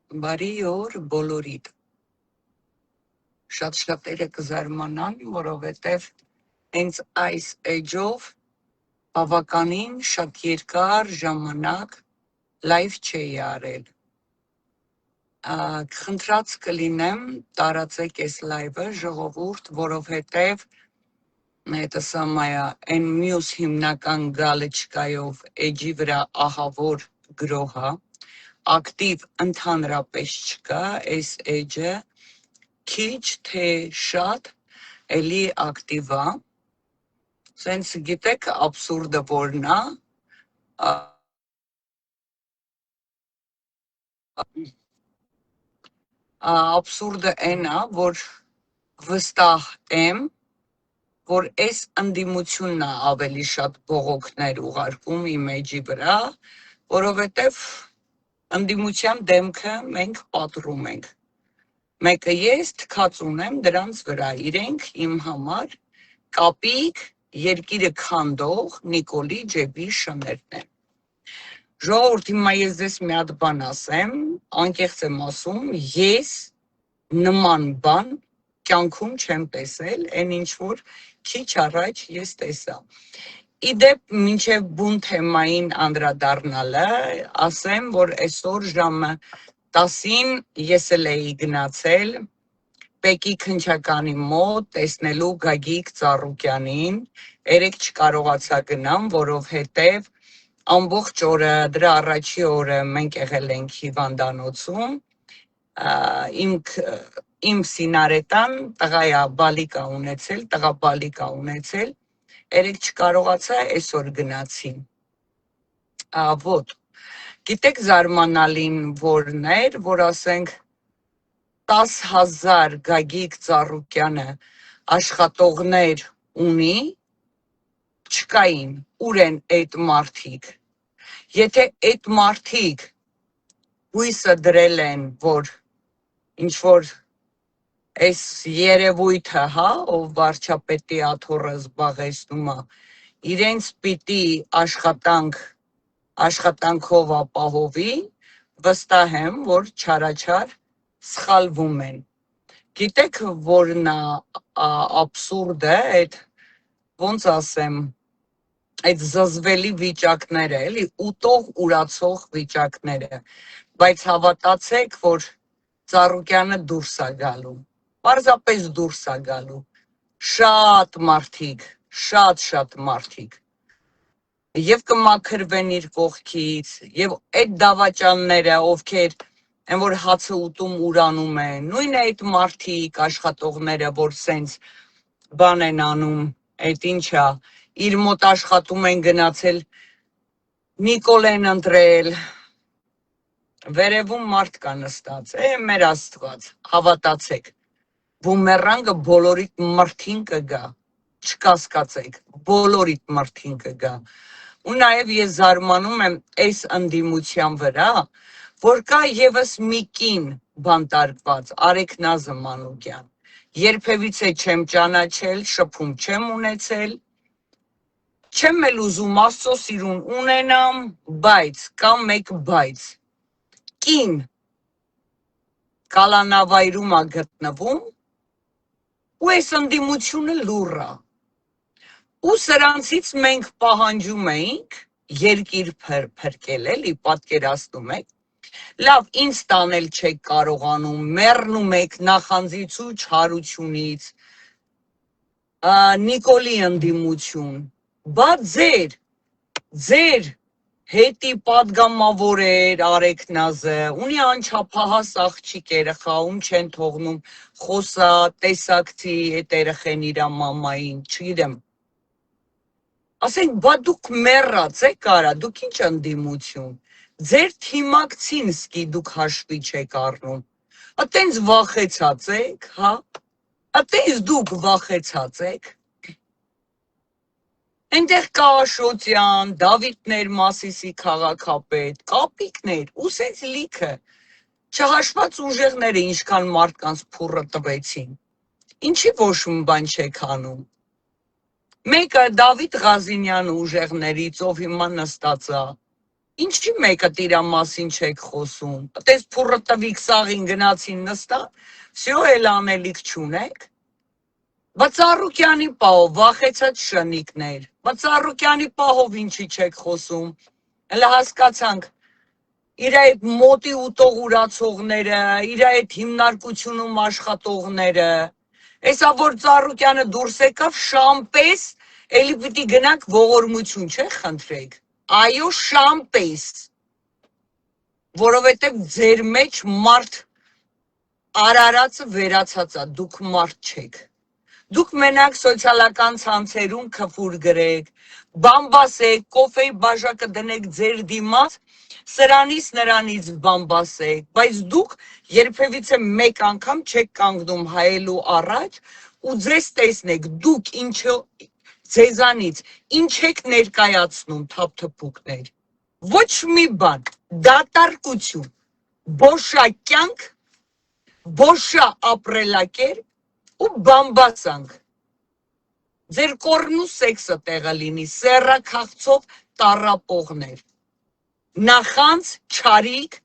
Բարի օր բոլորիդ։ Շատ շատերը կզարմանան, որովհետև հենց այս էջով բավականին շատ երկար ժամանակ լայվ չէի արել։ Խնդրած կլինեմ տարածեք այս լայվը ժողովուրդ, որովհետև это самая այն մյուս հիմնական գալեչկայով էջի վրա ահավոր գրոհա, ակտիվ ընդհանրապես չկա, այս էջը քիչ թե շատ էլի ակտիվ է, սենց գիտեք աբսուրդը որն է, աբսուրդը այն է, որ վստահ եմ, որ այս ընդդիմությունն է ավելի շատ բողոքներ ուղարկում իմ էջի վրա, որովհետև ընդդիմության դեմքը մենք պատռում ենք։ Մեկը ես թքած ունեմ դրանց վրա, իրենք իմ համար կապիկ երկիրը քանդող Նիկոլի ջեբի շներն են։ Ժողովուրդ, հիմա ես ձեզ մի հատ բան ասեմ, անկեղծ եմ ասում, ես նման բան կյանքում չեմ տեսել, այն ինչ որ քիչ առաջ ես տեսա։ Իդեպ մինչև բուն թեմային անդրադառնալը, ասեմ, որ այսօր ժամը 10-ին ես էլ էի գնացել Պեկի քննչականի մոտ տեսնելու Գագիկ Ծառուկյանին, երեկ չկարողացա գնամ, որովհետև ամբողջ օրը, դրա առաջի օրը մենք եղել ենք հիվանդանոցում, իմ սինարետան տղայա բալիկ ա ունեցել, երեկ չկարողացա, այսօր գնացի։ Ոտ, գիտեք զարմանալին որն էր, որ ասենք 10,000 Գագիկ Ծառուկյանը աշխատողներ ունի, չկային, ուր են այդ մարդիկ։ Եթե այդ մարդիկ հույսը դրել են, որ ինչ-որ այս երևույթը, ով վարչապետի աթոռը զբաղեցնում է, իրենց պիտի աշխատանքով ապահովի, վստահ եմ, որ չարաչար սխալվում են։ Գիտեք որն է աբսուրդը, այդ ոնց ասեմ, այդ զզվելի վիճակները, էլի ուտող ուրացող վիճակները, բայց հավատացեք, որ Ծառուկյանը դուրս է գալու, պարզապես դուրս է գալու, շատ մարդիկ, և կմաքրվեն իր կողքից, և այդ դավաճանները, ովքեր են որ հացը ուտում ուրանում են, նույն այդ մարդիկ, աշխատողները, որ սենց բան են անում, այդ ինչա, իր մոտ աշխատում են գնացել, Նիկոլ են ընտրել, վերևում մարդ կա նստած, մեր Աստված, հավատացեք, բումերանգը բոլորիդ մրթին կգա, չկասկածեք, բոլորիդ մրթին կգա, ու նաև ես զարմանում եմ այս ընդդիմության վրա, որ կա ևս մի կին բանտարկված, Արեգնազը Մանուկյան, երբևիցե չեմ ճանաչել, շփում չեմ ունեցել, չեմ էլ ուզում Աստծո սիրուն ունենամ, բայց, կա մեկ բայց, կին կալանավայրում է գտնվում, ու այս ընդդիմությունը լուռ է, ու սրանցից մենք պահանջում էինք երկիր փրկել, էլի պատկերացնում եք, լավ ինձ տանել չեք կարողանում, մեռնում եք նախանձից ու չարությունից, Նիկոլի ընդդիմություն, բա ձեր հետի պատգամավոր Արեգնազը, ունի անչափահաս աղջիկ երեխա, ում չեն թողնում խոսա, տեսակցի այդ երեխեն իրա մամային, չգիտեմ, ասենք, բա դուք մեռած եք արա, դուք ինչ ընդդիմություն, ձեր թիմակցին սկի դուք հաշվի չեք առնում, տենց վախեցած եք, տենց դուք վախեցած եք, Այնտեղ կա Աշոտյան, Դավիթներ Մասիսի քաղաքապետ, կապիկներ, ու սենց լիքը, չհաշված ուժեղները ինչքան մարդկանց փուռը տվեցին, ինչի ոչ մի բան չեք անում, մեկը Դավիթ Ղազինյանը ուժեղներից, ով հիմա նստած է, Ինչի մեկը տիրա մասին չեք խոսում։ Տես փուրը տվիք սաղին գնացին նստան, всё էլ անելիք չունեք։ Բացառուկյանի պահով վախեցած շնիկներ, Բացառուկյանի պահով ինչի չեք խոսում։ Հələ հասկացանք իր այդ մոտի ուտող ուրացողները, իր այդ հիմնարկությունում աշխատողները, հեսա որ Ծառուկյանը դուրս եկավ շամպես, էլի պիտի գնանք ողորմություն չէ խնդրեք, այո շամպես, որովհետև ձեր մեջ մարդ արարածը վերացած է, դուք մարդ չեք։ Դուք մենակ սոցիալական ցանցերում քֆուր գրեք, բամբասեք, կոֆեի բաժակը դնեք ձեր դիմաց, սրանից նրանից բամբասեք, բայց դուք երբևիցե մեկ անգամ չեք կանգնում հայելու առաջ ու ձեզ տեսնեք, դուք ձեզանից ինչ եք ներկայացնում թափթփուկներ, ոչ մի բան, դատարկություն, բոշա կյանք, բոշա ապրելակերպ ու բամբասանք։ Ձեր կորն ու սեքսը տեղը լինի, սեռա քաղցով տառապողներ, նախանց, չարիք,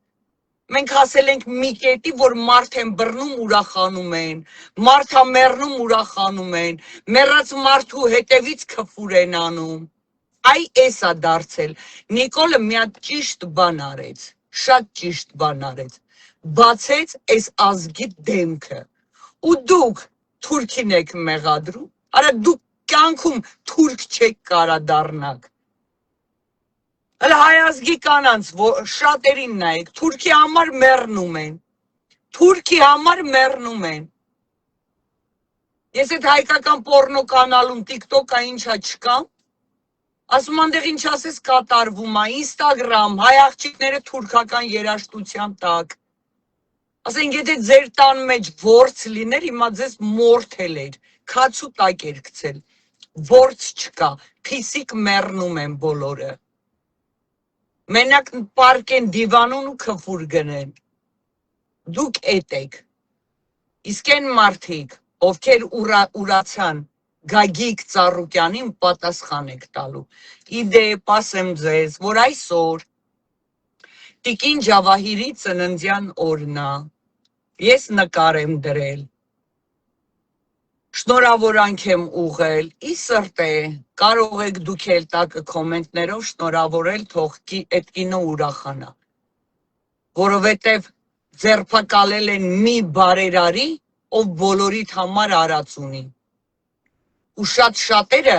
մենք ասել ենք մի կետի, որ մարդ են բռնում ուրախանում են, մարդ է մեռնում ուրախանում են, մեռած մարդու հետևից քֆուր են անում, այ էս է դարձել, Նիկոլը մի հատ ճիշտ բան արեց, շատ ճիշտ բան արեց, բացեց այս ազգի դեմքը, ու դուք թուրքին եք մեղադրում, արա դուք կյանքում թուրք չեք կարա դառնաք, հələ հայ ազգի կանանց շատերին նայեք, թուրքի համար մեռնում են, ես այդ հայկական պորնո կանալում տիկտոկա ինչա չկա, ասում անդեղ ինչ ասես կատարվում է, ինստագրամ, հայ աղջիկները թուրքական երաժշտության տակ, ասենք եթե ձեր տան մեջ որց լիներ, հիմա ձեզ մորթել էր, քացու տակ էր գցել, որց չկա, փիսիկ մեռնում են բոլորը, մենակ պարկեն դիվանուն ու քֆուր գնեն, դուք էդ եք, իսկ են մարդիկ, ովքեր ուրացան, Գագիկ Ծառուկյանին պատասխան եք տալու, իդեպ ասեմ ձեզ, որ այսօր Տիկին Ջավահիրի ծննդյան օրն է, ես նկար եմ դրել, շնորհավորանք եմ ուղղել, ի սրտե, կարող եք դուք էլ տակը կոմենտներով շնորհավորել, թող այդ կինը ուրախանա, որովհետև ձերբակալել են մի բարերարի, ով բոլորիդ համար արած ունի, ու շատ շատերը,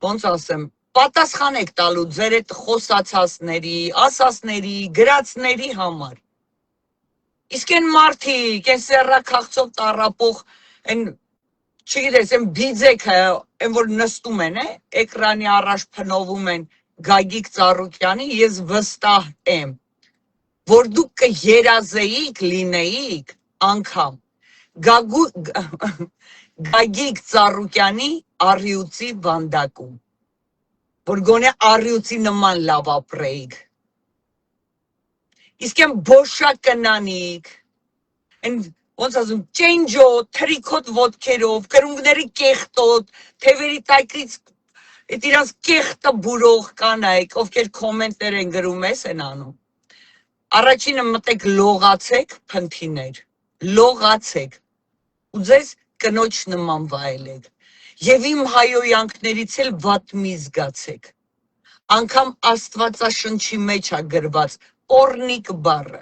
ոնց ասեմ, պատասխան եք տալու ձեր այդ խոսացածների, ասածների, գրածների համար, իսկ են մարդիկ, են սեռա քաղցով տառապող, չգիտես, են բիձեքը, են որ նստում են, էկրանի առաջ փնովում են Գագիկ Ծառուկյանի, ես վստահ եմ, որ դուք կերազեիք, լինեիք անգամ Գագիկ Ծառուկյանի առյուծի վանդակում, որ գոնե առյուծի նման լավ ապրեիք, իսկ են բոշա կնանիք, ոնց ասում, ճենջոտ, թրիքոտ ոտքերով, կրունկների կեղտոտ, թևերի տակից այդ իրանց կեղտը բուրող կանայք, ովքեր կոմենտներ են գրում ես են անում, առաջինը մտեք լողացեք փնթիներ, լողացեք, ու ձեզ կնոջ նման վայելեք, և իմ հայոյանքներից էլ վատ մի զգացեք, անգամ Աստվածաշնչի մեջ է գրված պորնիկ բառը,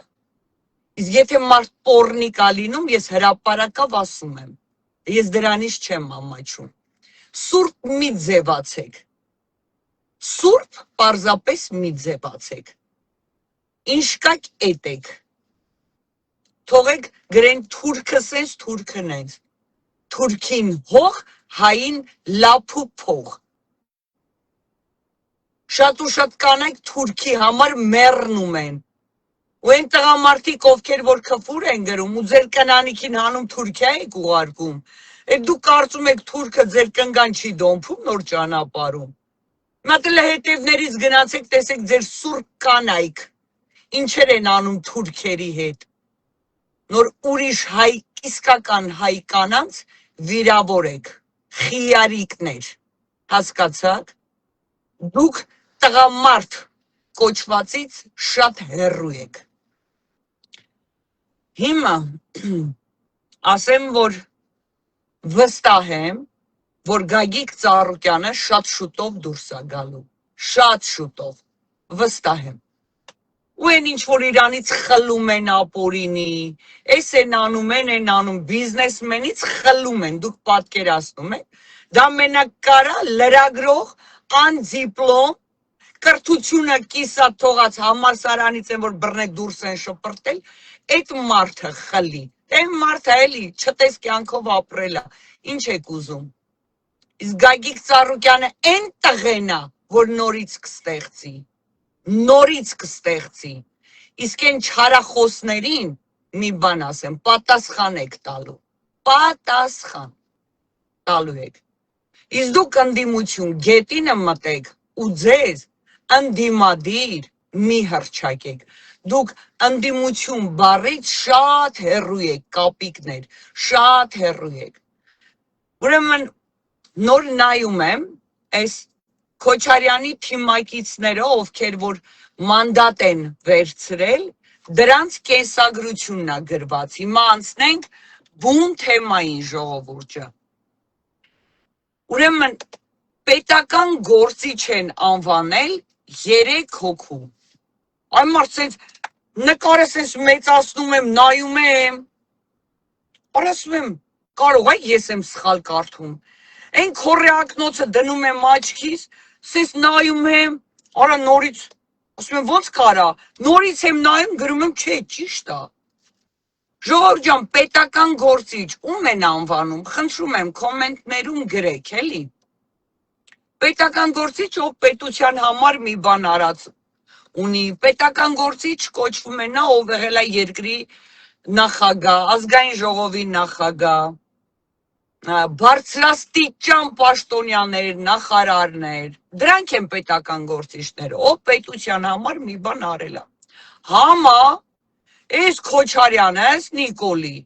իսկ եթե մարդ պորնիկ է լինում, ես հրապարակավ ասում եմ, ես դրանից չեմ ամաչում, սուրբ մի ձևացեք, սուրբ պարզապես մի ձևացեք, ինչ կաք էդ եք, թողեք գրեն թուրքը սենց, թուրքը նենց, թուրքին հող, հային լափու փող, շատ ու շատ կանայք թուրքի համար մեռնում են, ու են տղամարդիկ, ովքեր որ քֆուր են գրում, ու ձեր կնանիքին հանում Թուրքիա եք ուղարկում, դուք կարծում եք թուրքը ձեր կնգան չի դոմփում նոր ճանապարհում, մատել հետևներից գնացեք, տեսեք ձեր սուրբ կանայք, ինչեր են անում թուրքերի հետ, նոր ուրիշ հայ, իսկական հայ կանանց վիրավորեք, խիարիկներ, հասկացաք, դուք տղամարդ կոչվածից շատ հեռու եք։ Հիմա ասեմ, որ վստահ եմ, որ Գագիկ Ծառուկյանը շատ շուտով դուրս է գալու, շատ շուտով, վստահ եմ։ Ու են ինչ որ իրանից խլում են ապորինի, էս են անում, բիզնեսմենից խլում են, դուք պատկերացնում եք, դա մենակ կարա լրագրող, անդիպլոմ, կրթությունը կիսա թողած համալսարանից են, որ բռնեք դուրս են շպրտել, այդ մարդը խլի, այն մարդը էլի չտես կյանքով ապրել է, ինչ եք ուզում։ Իսկ Գագիկ Ծառուկյանը այն տղեն է, որ նորից կստեղծի, իսկ այն չարախոսներին մի բան ասեմ, պատասխան եք տալու, պատասխան տալու եք, իսկ դուք ընդդիմություն գետինը մտեք ու ձեզ ընդդիմադիր մի հռչակեք, դուք ընդդիմություն բառից շատ հեռու եք, կապիկներ, շատ հեռու եք, ուրեմն նոր նայում եմ, այս Քոչարյանի թիմակիցները, ովքեր որ մանդատ են վերցրել, դրանց կենսագրությունն է գրված, հիմա անցնենք բուն թեմային ժողովուրդը, ուրեմն պետական գործիչ են անվանել 3 հոգու, այն մարդ նկարես ես մեծացնում եմ, նայում եմ, ասում եմ, կարող է ես եմ սխալ կարդում, այն քորեակնոցը դնում եմ աչքիս, սես նայում եմ, արա նորից, ասում եմ ոնց կարա, նորից եմ նայում, գրում եմ, չէ, ճիշտ է, ժողովուրդ ջան, պետական գործիչ, ում են անվանում, խնդրում եմ, կոմենտներում գրեք, էլի, պետական գործիչ, ով պետության համար մի բան արած ունի, պետական գործիչ կոչվում է նա, ով եղել է երկրի նախագահ, ազգային ժողովի նախագահ, բարձրաստիճան պաշտոնյաներ, նախարարներ, դրանք են պետական գործիչները, ով պետության համար մի բան արել է։ Համա, այս Քոչարյանս Նիկոլի,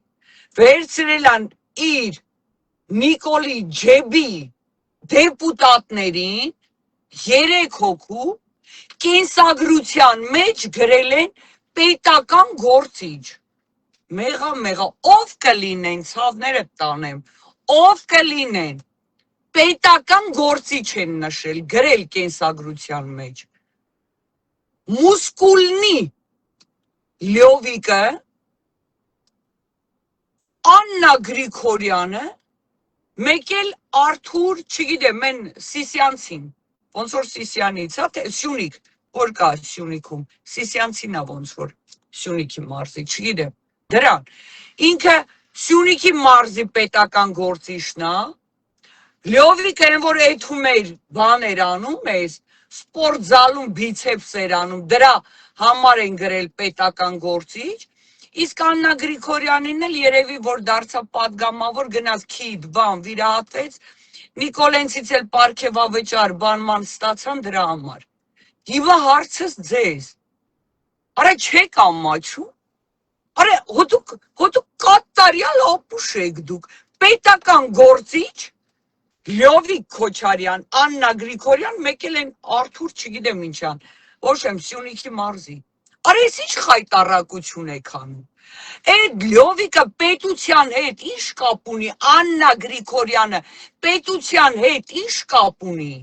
վերցրել են իր Նիկոլի ջեբի դեպուտատներին 3 հոգու կենսագրության մեջ գրել են պետական գործիչ։ Մեղա, ով կլինեն, ցավները տանեմ, ով կլինեն, պետական գործիչ են նշել, գրել կենսագրության մեջ։ Մուսկուլնի Լյովիկը, Աննա Գրիգորյանը, մեկ էլ Արթուր, չգիտեմ, են Սիսյանցին, ոնց որ Սիսյանից, թե Սյունիք, որ կա Սյունիքում, Սիսյանցին է ոնց որ Սյունիքի մարզի, չգիտեմ, դրան, ինքը Սյունիքի մարզի պետական գործիչն է, Լյովիկը են որ էթում էր բաներ անում ես, սպորտզալում բիցեպս էր անում, դրա համար են գրել պետական գործիչ, իսկ Աննա Գրիգորյանին էլ երևի որ դարձավ պատգամավոր, գնաց քիթ, բան, վիրահատվեց, Նիկոլենցից էլ պարգևավճար բանման ստացան դրա համար։ Հիմա հարցս ձեզ, արա չեք ամաչում, արա հոդուք կատարյալ ապուշ եք դուք, պետական գործիչ, Լյովիկ Քոչարյան, Աննա Գրիգորյան, մեկ էլ են Արթուր, չգիտեմ ինչան, ոչ եմ Սյունիքի մարզի, արա ես ինչ խայտառակություն եք անում, այդ Լյովիկը պետության հետ ինչ կապ ունի, Աննա Գրիգորյանը պետության հետ ինչ կապ ունի,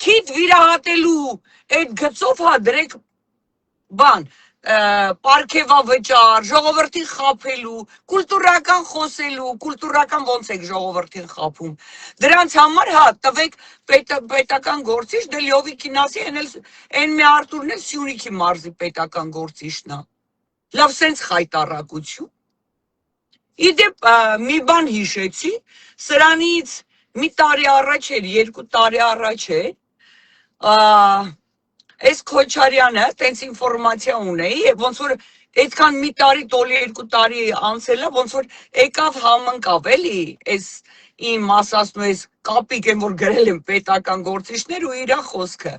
քիթ վիրահատելու այդ գծով հա դրեք բան, պարգևավճար, ժողովրդին խաբելու, կուլտուրական խոսելու, կուլտուրական ոնց եք ժողովրդին խաբում, դրանց համար հա տվեք պետական գործիչ, դե Լյովիկին ասի, են մի Արթուրն էլ Սյունիքի մարզի պետական գործիչն է, լավ սենց խայտառակություն, իդեպ մի բան հիշեցի, սրանից մի տարի առաջ էր, 2 տարի առաջ էր, Այս Քոչարյանը տենց ինֆորմացիա ունեի, ոնց որ այդքան մի տարի, տոլի 2 տարի անցել է, ոնց որ եկավ համընկավ էլի, այս իմ ասածնու այս կապիկ են, որ գրել են պետական գործիչներ ու իրա խոսքը։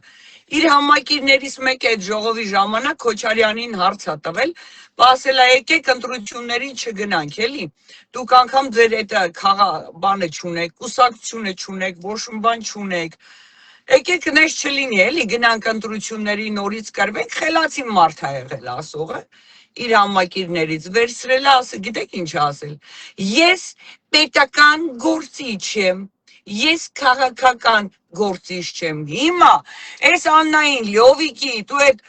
Իր համակիրներից մեկը այդ ժողովի ժամանակ Քոչարյանին հարց է տվել, ասել է եկեք ընտրությունների չգնանք, էլի։ Դուք անգամ ձեր այդ բանը չունեք, կուսակցությունը չունեք, ոչ մի բան չունեք։ Եկեք նես չլինի էլի գնանք ընտրությունների նորից կրվենք, խելացի մարդ ա եղել ասողը, իր համակիրներից վերցրել ասել, գիտեք ինչ ասել, ես պետական գործիչ եմ, ես քաղաքական գործիչ չեմ, հիմա այս Աննային, Լյովիկի, դու այդ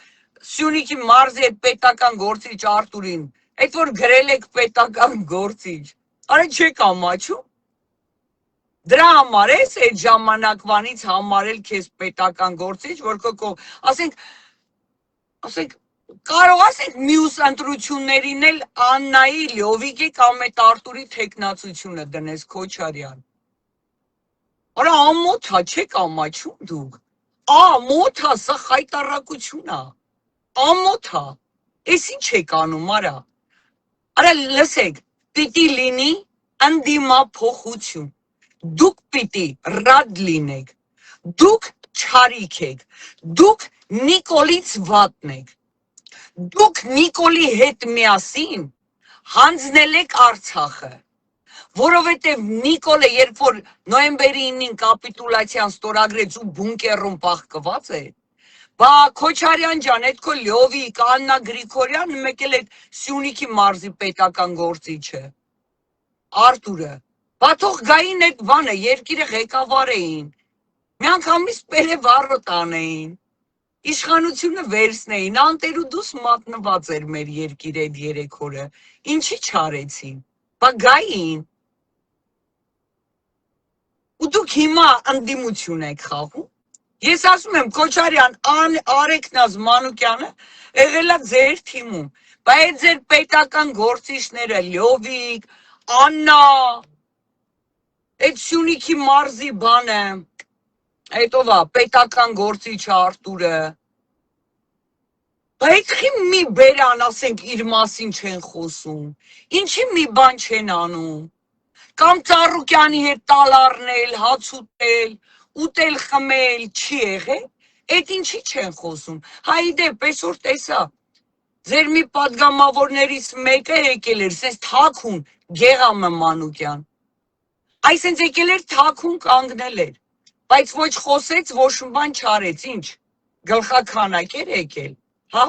Սյունիքի մարզի այդ պետական գործիչ Արտուրին, այդ որ գրել եք պետական գործիչ, արա չեք ամաչում, դրա համար ես այդ ժամանակվանից համարել քեզ պետական գործիչ, որ քո ասենք կարող ասենք մյուս ընտրություններին էլ Աննայի, Լյովիկի կամ այդ Արտուրի թեկնածությունը դնես Քոչարյան։ Արա ամոթա չեք ամաչում դուք։ Ամոթա, սա խայտարակություն է։ Ամոթա։ Էս ինչ եք անում, արա։ Արա լսեք, պիտի լինի անդիմափոխություն։ Դուք պիտի ռադ լինեք, դուք չարիք եք, դուք Նիկոլից վատն եք, դուք Նիկոլի հետ միասին հանձնել եք Արցախը, որովհետև Նիկոլը երբ որ նոյեմբերի 9-ին կապիտուլացիան ստորագրեց ու բունկերում պահկված է, բա Քոչարյան ջան, այդ քո Լյովիկ, Աննա Գրիգորյանը մեկ էլ այդ Սյունիքի մարզի պետական գործիչը, Արտուրը, բա թող գային այդ բանը, երկիրը ղեկավար էին, մի անգամից պերևառոտ անեին, իշխանությունը վերցնեին, անտերուդուս մատնված էր մեր երկիր այդ 3 օրը, ինչի չարեցին, բա գային, ու դուք հիմա ընդդիմություն եք խաղում, ես ասում եմ Քոչարյան, Արեգնազ Մանուկյանը եղել է ձեր թիմում, բա այդ ձեր պետական գործիչները Լյովիկ, Աննա, այդ Սյունիքի մարզի բանը, այդ ով է, պետական գործիչը Արտուրը, բա այդքի մի բերան, ասենք իր մասին չեն խոսում, ինչի մի բան չեն անում, կամ Ծառուկյանի հետ տալ առնել, հաց ուտել խմել, չի եղել, այդ ինչի չեն խոսում, հայ դեպ այսօր տեսա, ձեր մի պատգամավորներից մեկը եկել էր, սենց թաքուն, Գեղամը Մանուկյան, այսենց եկել էր թաքուն կանգնել էր, բայց ոչ խոսեց, ոչ բան չարեց, ինչ, գլխաքանակ էր եկել, հա?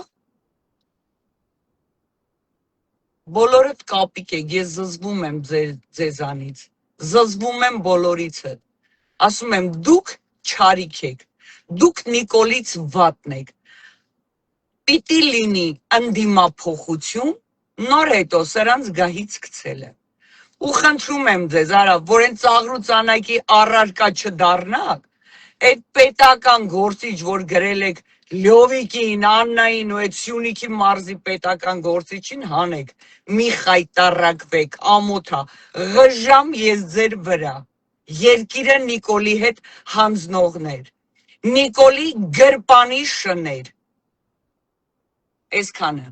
Բոլորդ կապիկ եք, ես զզվում եմ ձեզանից, զզվում եմ բոլորիցը, ասում եմ դուք չարիք եք, դուք Նիկոլից վատն եք, պիտի լինի ընդդիմափոխություն, նոր հետո սրանց գահից գցելը, ու խնդրում եմ ձեզ, արա, որ են ծաղրու ծանակի առարկա չդառնաք, այդ պետական գործիչ, որ գրել եք Լյովիկին, Աննային ու այդ Սյունիքի մարզի պետական գործիչին հանեք, մի խայտարակվեք, ամոթա, ղժամ ես ձեր վրա, երկիրը Նիկոլի հետ հանձնողներ, Նիկոլի գրպանի շներ, այսքանը